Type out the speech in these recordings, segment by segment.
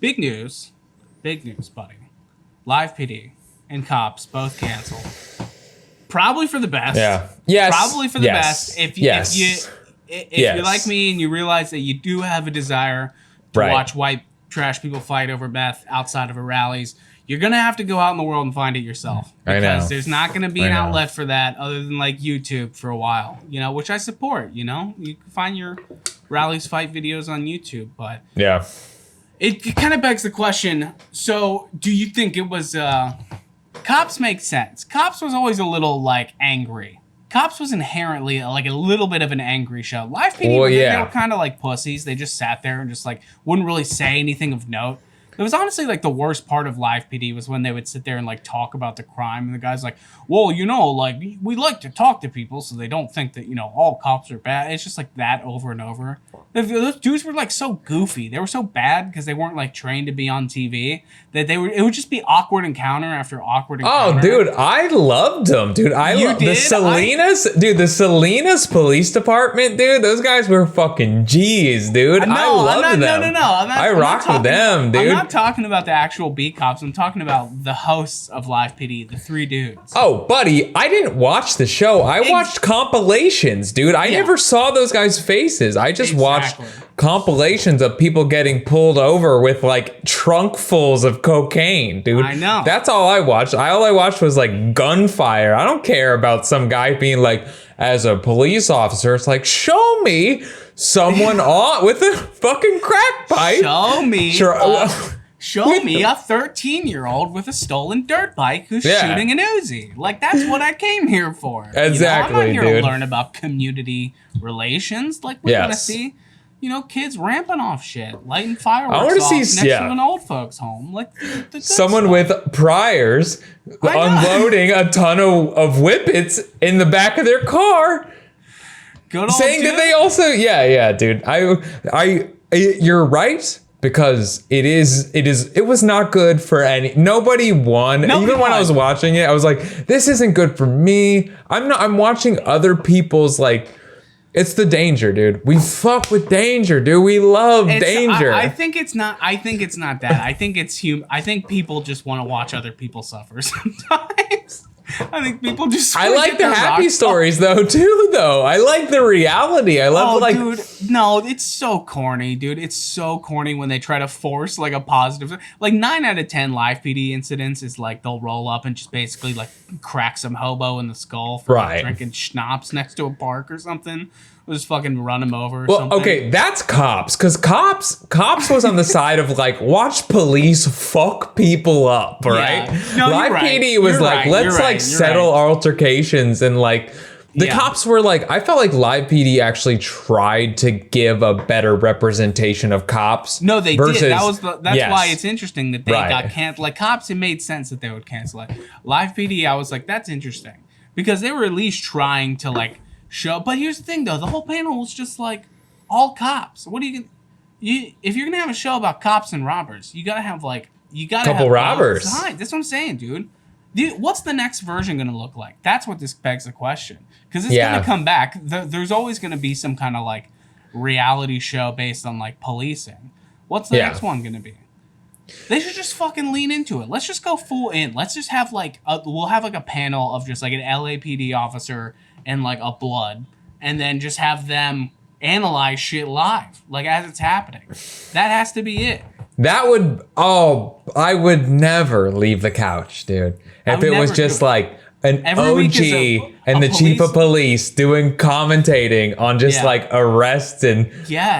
Big news, buddy. Live PD and cops both canceled. Probably for the best. Yeah. Yes. Probably for the best. If you're like me and you realize that you do have a desire to watch white trash people fight over meth outside of rallies, you're going to have to go out in the world and find it yourself. Because there's not going to be an outlet for that other than like YouTube for a while, which I support, You can find your rallies fight videos on YouTube, but yeah. It kind of begs the question, so do you think it was Cops make sense. Cops was always a little like angry. Cops was inherently like a little bit of an angry show. Live PD, they were kind of like pussies. They just sat there and just like wouldn't really say anything of note. It was honestly like the worst part of Live PD was when they would sit there and like talk about the crime, and the guy's like, well, like we like to talk to people so they don't think that all cops are bad. It's just like that over and over. Those dudes were like so goofy. They were so bad because they weren't like trained to be on TV that it would just be awkward encounter after awkward encounter. Oh, dude, I loved them, dude. The Salinas Police Department, dude. Those guys were fucking G's, dude. I loved them. No. I rocked with them, dude. I'm not talking about the actual beat cops. I'm talking about the hosts of Live PD, the three dudes. Oh, buddy, I didn't watch the show. I watched compilations, dude. I never saw those guys' faces. I just watched compilations of people getting pulled over with like trunkfuls of cocaine, dude. I know. That's all I watched. All I watched was like gunfire. I don't care about some guy being like, as a police officer, it's like, show me someone with a fucking crack pipe. Show me a 13-year-old with a stolen dirt bike who's shooting an Uzi. Like, that's what I came here for. Exactly, I'm not here to learn about community relations. Like, we want to see, kids ramping off shit, lighting fireworks off next to an old folks' home. Like, someone with priors unloading a ton of whippets in the back of their car. Saying that they also, dude. You're right. Because it was not good for nobody won. Even when I was watching it, I was like, this isn't good for me. I'm watching other people's like, it's the danger, dude. We fuck with danger, dude. We love danger. I think it's not that. I think it's I think people just want to watch other people suffer sometimes. I think people just. I like the happy stories though, too. Though I like the reality. I love dude. No, it's so corny, dude. It's so corny when they try to force like a positive. Like 9 out of 10 Live PD incidents is like they'll roll up and just basically like crack some hobo in the skull for like, drinking schnapps next to a park or something. We'll just fucking run him over. Or something. Okay, that's cops, because cops was on the side of like, watch police fuck people up, right? No, Live PD was let's settle altercations, and like the cops were like, I felt like Live PD actually tried to give a better representation of cops. No, they did. That's why it's interesting that they got canceled. Like cops, it made sense that they would cancel it. Live PD, I was like, that's interesting because they were at least trying to like. Show, but here's the thing though, the whole panel was just like all cops. What are you if you're gonna have a show about cops and robbers, you gotta have couple robbers. That's what I'm saying, dude. What's the next version gonna look like? That's what this begs the question, because it's gonna come back. There's always gonna be some kind of like reality show based on like policing. What's the next one gonna be? They should just fucking lean into it. Let's just go full in. Let's just have we'll have like a panel of just like an LAPD officer and like a blood, and then just have them analyze shit live, like as it's happening. That has to be it. I would never leave the couch, dude. If it was just like an OG and the chief of police doing commentating on just like arrests and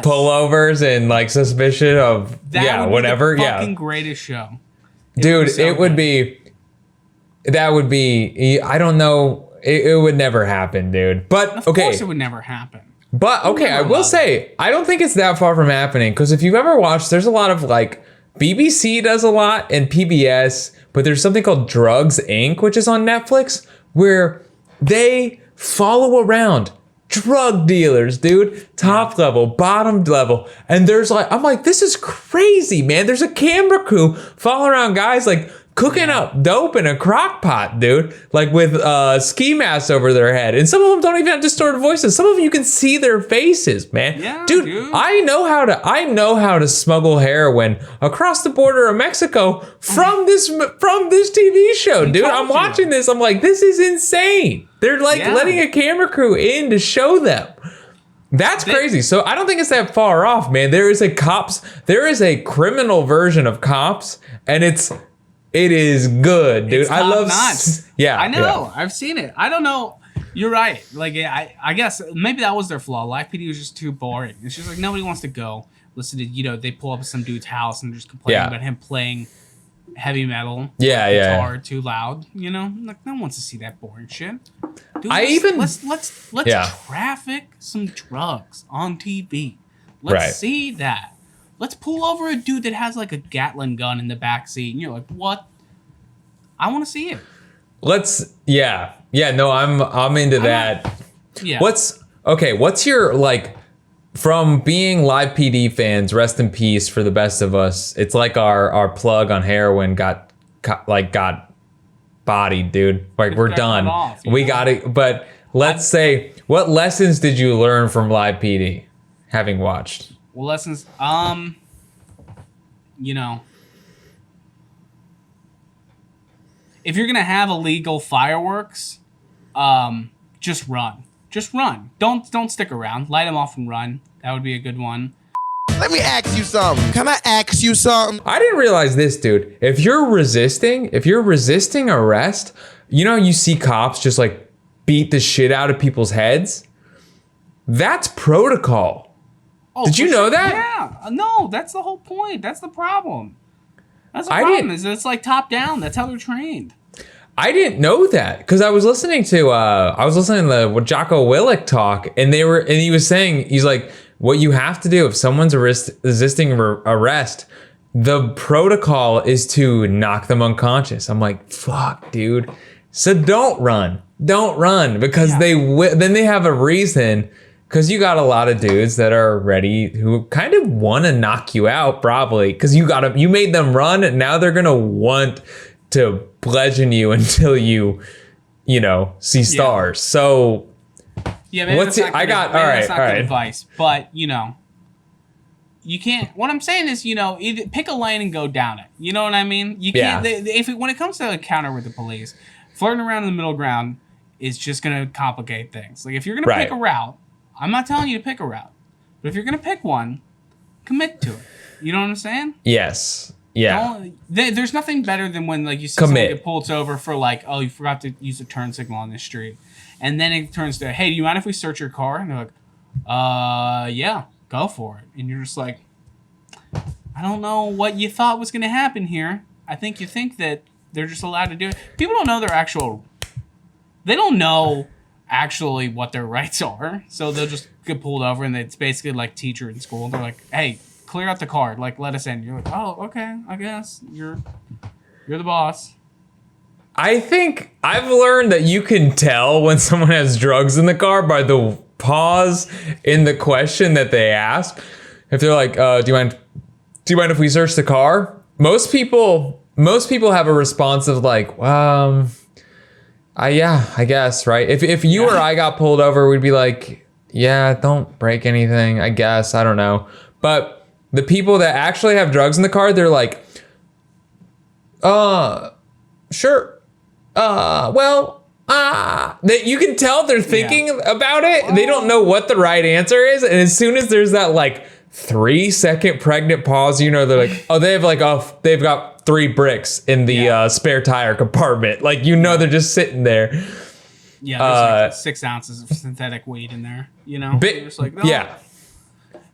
pullovers and like suspicion of whatever. The fucking greatest show. Dude, it would be. That would be. I don't know. It would never happen, dude. But of course it would never happen. But okay, I will say, I don't think it's that far from happening, because if you've ever watched, there's a lot of like BBC does a lot and PBS, but there's something called Drugs Inc., which is on Netflix, where they follow around drug dealers, dude, top level, bottom level, and there's like, I'm like, this is crazy, man. There's a camera crew following around guys like cooking up dope in a crock pot, dude, like with ski masks over their head. And some of them don't even have distorted voices. Some of them you can see their faces, man. Yeah, dude. I know how to smuggle heroin across the border of Mexico from this TV show, dude. I'm watching this. I'm like, this is insane. They're like letting a camera crew in to show them. That's crazy. So I don't think it's that far off, man. There is a criminal version of Cops, and it is good, dude. I love yeah. I know. I've seen it. I don't know. You're right. Like I guess maybe that was their flaw. Live PD was just too boring. It's just like nobody wants to go listen to, they pull up at some dude's house and just complain about him playing heavy metal guitar too loud, Like no one wants to see that boring shit. Dude, let's traffic some drugs on TV. Let's see that. Let's pull over a dude that has like a Gatling gun in the back seat, and you're like, "What? I want to see it." I'm into that. Yeah. What's your like from being Live PD fans? Rest in peace for the best of us. It's like our plug on heroin got bodied, dude. Like we're done. We got it. But let's say, what lessons did you learn from Live PD, having watched? Well, lessons, if you're gonna have illegal fireworks, just run. Just run. Don't stick around. Light them off and run. That would be a good one. Let me ask you something. Can I ask you something? I didn't realize this, dude. If you're resisting arrest, you see cops just like beat the shit out of people's heads. That's protocol. Oh, did you know that? Yeah. No, that's the whole point. That's the problem. That's the problem. Is it's like top down. That's how they're trained. I didn't know that because I was listening to the Jocko Willink talk, and he was saying, he's like, what you have to do if someone's resisting arrest, the protocol is to knock them unconscious. I'm like, fuck, dude. So don't run because then they have a reason. Because you got a lot of dudes that are ready who kind of want to knock you out, probably. Because you made them run, and now they're gonna want to bludgeon you until you see stars. So maybe what's it? I got all right. Good advice, but you can't. What I'm saying is, either pick a lane and go down it. You know what I mean? You can't. When it comes to a encounter with the police, flirting around in the middle ground is just gonna complicate things. Like if you're gonna pick a route. I'm not telling you to pick a route, but if you're going to pick one, commit to it. You know what I'm saying? Yes. Yeah. There's nothing better than when you see someone get pulled over for you forgot to use a turn signal on this street. And then it turns to, hey, do you mind if we search your car? And they're like, yeah, go for it. And you're just like, I don't know what you thought was going to happen here. I think you think that they're just allowed to do it. People don't know they don't know actually what their rights are, so they'll just get pulled over, and it's basically like teacher in school. They're like, "Hey, clear out the car, let us in." You're like, "Oh, okay, I guess you're the boss." I think I've learned that you can tell when someone has drugs in the car by the pause in the question that they ask. If they're like, "Do you mind if we search the car?" Most people have a response of like, yeah, I guess, right? If you or I got pulled over, we'd be like, yeah, don't break anything, I guess. I don't know. But the people that actually have drugs in the car, they're like, sure. You can tell they're thinking about it. They don't know what the right answer is. And as soon as there's that 3-second pregnant pause, they're like, they've got 3 bricks in the spare tire compartment. They're just sitting there. Yeah, there's 6 ounces of synthetic weed in there. Just like, oh. Yeah.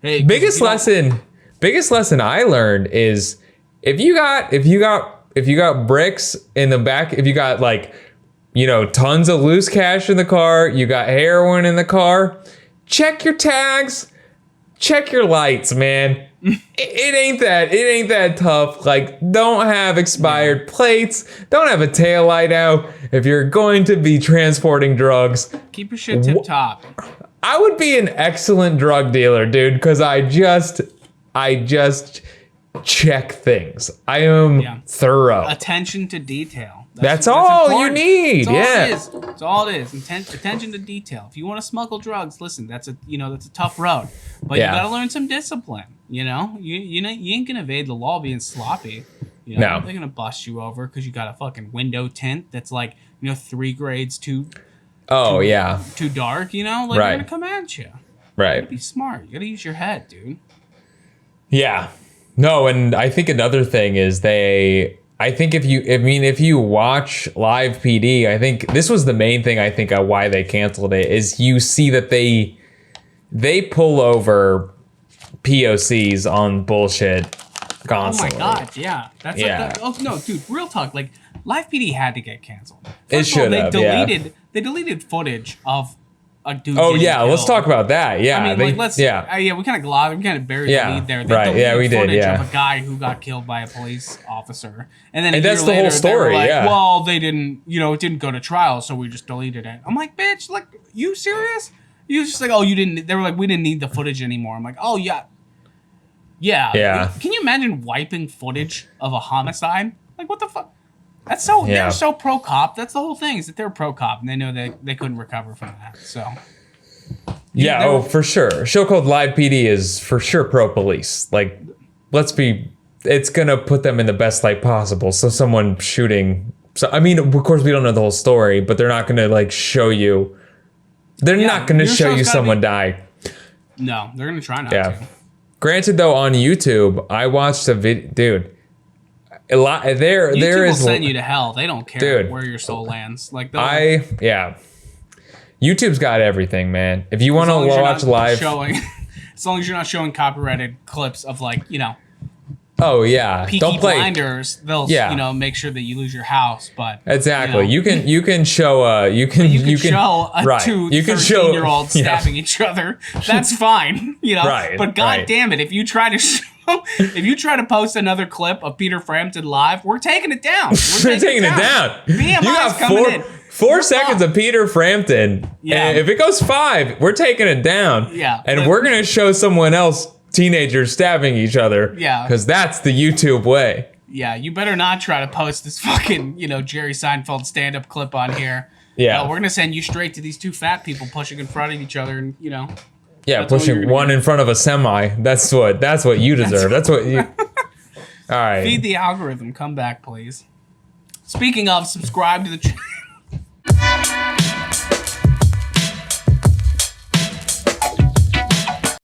Hey, biggest lesson I learned is if you got bricks in the back, if you got tons of loose cash in the car, you got heroin in the car, check your tags, check your lights, man. It ain't that tough. Don't have expired plates. Don't have a tail light out. If you're going to be transporting drugs, keep your shit tip top. I would be an excellent drug dealer, dude, because I just check things. I am thorough. Attention to detail. That's all you need. That's all it is. Attention to detail. If you want to smuggle drugs, listen, that's a tough road. But you gotta learn some discipline. You know, you ain't gonna evade the law being sloppy. You know, they're gonna bust you over because you got a fucking window tint that's like 3 grades too dark. You know, like they're gonna come at you. Right. You gotta be smart. You gotta use your head, dude. Yeah. No, and I think another thing is if you watch Live PD, I think this was the main thing I think of why they canceled it is you see that they pull over POCs on bullshit constantly. Oh my god, yeah. That's like no, dude, real talk. Like Live PD had to get canceled. It should have. They deleted footage of a dude. Oh yeah, let's talk about that. Yeah, I mean, we kind of buried the lead there. They deleted footage of a guy who got killed by a police officer, and then that's the whole story. Like, well, they didn't, it didn't go to trial, so we just deleted it. I'm like, bitch, like, you serious? You just like, oh, you didn't. They were like, we didn't need the footage anymore. I'm like, oh yeah. Can you imagine wiping footage of a homicide? Like, what the fuck? That's so they're so pro cop. That's the whole thing, is that they're pro cop and they know they couldn't recover from that. So for sure. A show called Live PD is for sure pro police. Like, it's gonna put them in the best light possible. So someone shooting. So I mean, of course we don't know the whole story, but they're not gonna like show you. They're not gonna show you someone die. No, they're gonna try not to. Granted, though, on YouTube, I watched a video, dude. A lot there. YouTube there is will send you to hell. They don't care where your soul lands. Like YouTube's got everything, man. If you want to watch live, as long as you're not showing copyrighted clips of oh yeah, Peaky don't play Blinders. They'll make sure that you lose your house. But exactly, you can show you can show a two 13-year-olds stabbing each other. That's fine, But god damn it, if you try to post another clip of Peter Frampton live, we're taking it down. We're taking it down. BMI's you got coming in. 4 seconds of Peter Frampton. Yeah. And if it goes 5, we're taking it down. Yeah. And we're gonna show someone else, teenagers stabbing each other. Yeah. Because that's the YouTube way. Yeah, you better not try to post this fucking, Jerry Seinfeld stand-up clip on here. Yeah. We're gonna send you straight to these 2 fat people pushing in front of each other, and yeah, pushing one in front of a semi. That's what you deserve. That's what you. All right. Feed the algorithm. Come back, please. Speaking of, subscribe to the channel.